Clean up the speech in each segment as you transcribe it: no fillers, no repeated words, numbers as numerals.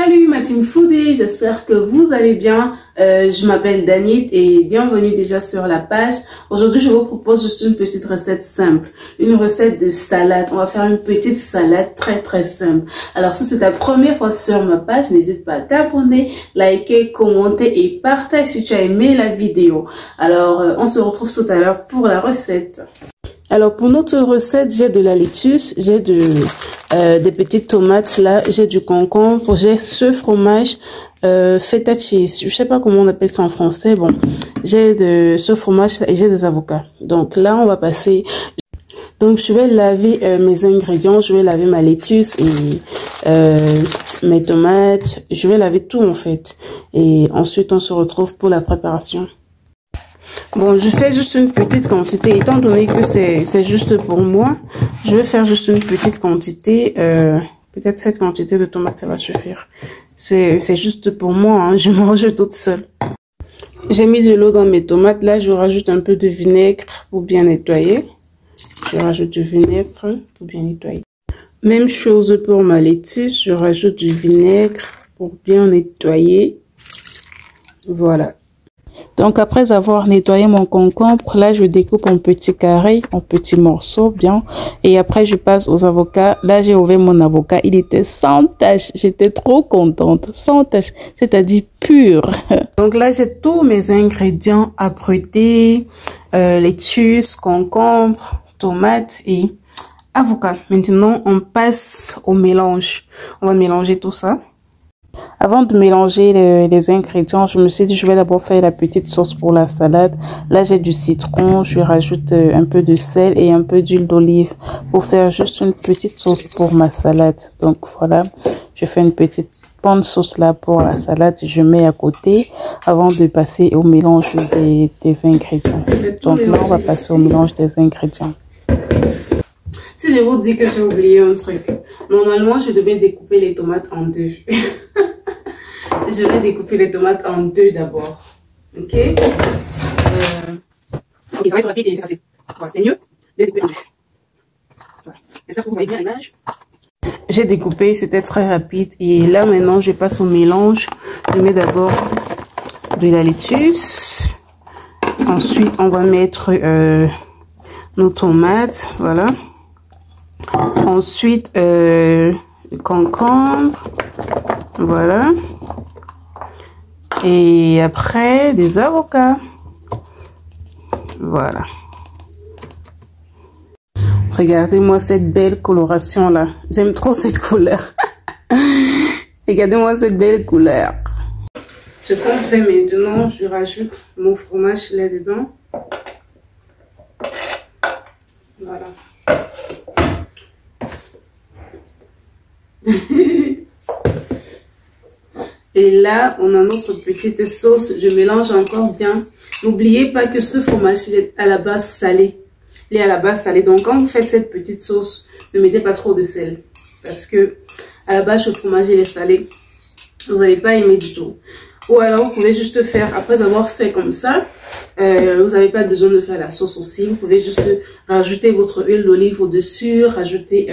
Salut ma team foodie, j'espère que vous allez bien. Je m'appelle Danit et bienvenue déjà sur la page. Aujourd'hui, je vous propose juste une petite recette simple, une recette de salade. On va faire une petite salade très simple. Alors si c'est ta première fois sur ma page, n'hésite pas à t'abonner, liker, commenter et partager si tu as aimé la vidéo. Alors on se retrouve tout à l'heure pour la recette. Alors pour notre recette, j'ai de la laitue, j'ai des petites tomates là, j'ai du concombre, j'ai ce fromage feta cheese, je sais pas comment on appelle ça en français. Bon, j'ai de ce fromage et j'ai des avocats. Donc là on va passer. Donc je vais laver mes ingrédients, je vais laver ma laitue et mes tomates, je vais laver tout en fait. Et ensuite on se retrouve pour la préparation. Bon, je fais juste une petite quantité, étant donné que c'est juste pour moi, je vais faire juste une petite quantité, peut-être cette quantité de tomates, ça va suffire. C'est juste pour moi, hein, je mange toute seule. J'ai mis de l'eau dans mes tomates, là je rajoute un peu de vinaigre pour bien nettoyer. Je rajoute du vinaigre pour bien nettoyer. Même chose pour ma laitue, je rajoute du vinaigre pour bien nettoyer. Voilà. Donc après avoir nettoyé mon concombre, là je découpe en petits carrés, en petits morceaux bien. Et après je passe aux avocats. Là j'ai ouvert mon avocat, il était sans tache. J'étais trop contente, sans tache, c'est-à-dire pur. Donc là j'ai tous mes ingrédients abrutis, laitue, concombre, tomates et avocat. Maintenant on passe au mélange. On va mélanger tout ça. Avant de mélanger les ingrédients, je me suis dit je vais d'abord faire la petite sauce pour la salade. Là j'ai du citron, je rajoute un peu de sel et un peu d'huile d'olive pour faire juste une petite sauce pour ma salade. Donc voilà, je fais une petite bonne sauce là pour la salade. Je mets à côté avant de passer au mélange des ingrédients. Donc là on va passer au mélange des ingrédients. Si je vous dis que j'ai oublié un truc, normalement je devais découper les tomates en deux. Je vais découper les tomates en deux d'abord. Ok, ok, ça va être rapide et c'est facile. Voilà, c'est mieux de découper en deux. Voilà. J'espère que vous voyez bien l'image. J'ai découpé, c'était très rapide. Et là maintenant je passe au mélange. Je mets d'abord de la laitue. Ensuite on va mettre nos tomates. Voilà. Ensuite, concombre, voilà. Et après, des avocats. Voilà. Regardez-moi cette belle coloration là. J'aime trop cette couleur. Regardez-moi cette belle couleur. Ce qu'on fait maintenant, je rajoute mon fromage là-dedans. Voilà. Et là, on a notre petite sauce. Je mélange encore bien. N'oubliez pas que ce fromage il est à la base salé. Il est à la base salé. Donc, quand vous faites cette petite sauce, ne mettez pas trop de sel. Parce que à la base, le fromage il est salé. Vous n'allez pas aimer du tout. Ou alors, vous pouvez juste faire, après avoir fait comme ça, vous n'avez pas besoin de faire la sauce aussi. Vous pouvez juste rajouter votre huile d'olive au-dessus, rajouter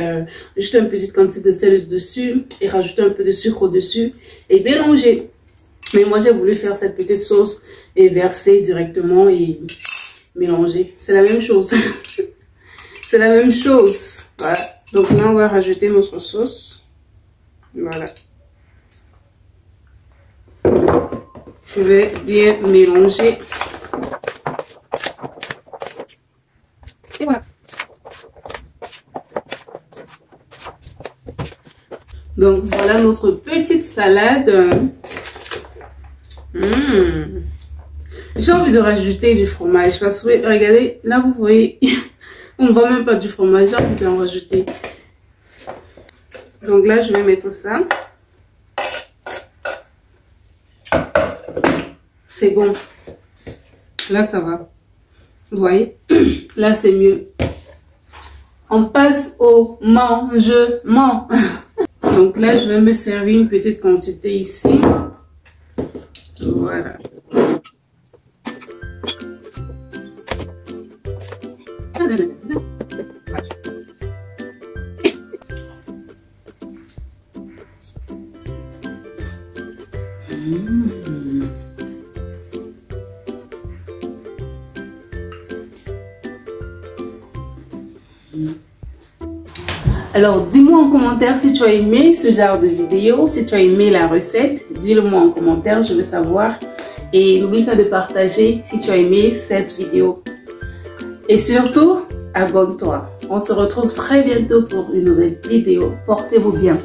juste une petite quantité de sel au-dessus et rajouter un peu de sucre au-dessus et mélanger. Mais moi, j'ai voulu faire cette petite sauce et verser directement et mélanger. C'est la même chose. C'est la même chose. Voilà. Donc là, on va rajouter notre sauce. Voilà. Je vais bien mélanger. Et voilà. Donc voilà notre petite salade. J'ai envie de rajouter du fromage parce que regardez, là vous voyez, on ne voit même pas du fromage. J'ai envie d'en rajouter. Donc là je vais mettre ça. C'est bon. Là, ça va. Vous voyez? Là, c'est mieux. On passe au mangement. Donc là, je vais me servir une petite quantité ici. Voilà. Alors, dis-moi en commentaire si tu as aimé ce genre de vidéo, si tu as aimé la recette. Dis-le moi en commentaire, je veux savoir. Et n'oublie pas de partager si tu as aimé cette vidéo. Et surtout, abonne-toi. On se retrouve très bientôt pour une nouvelle vidéo. Portez-vous bien.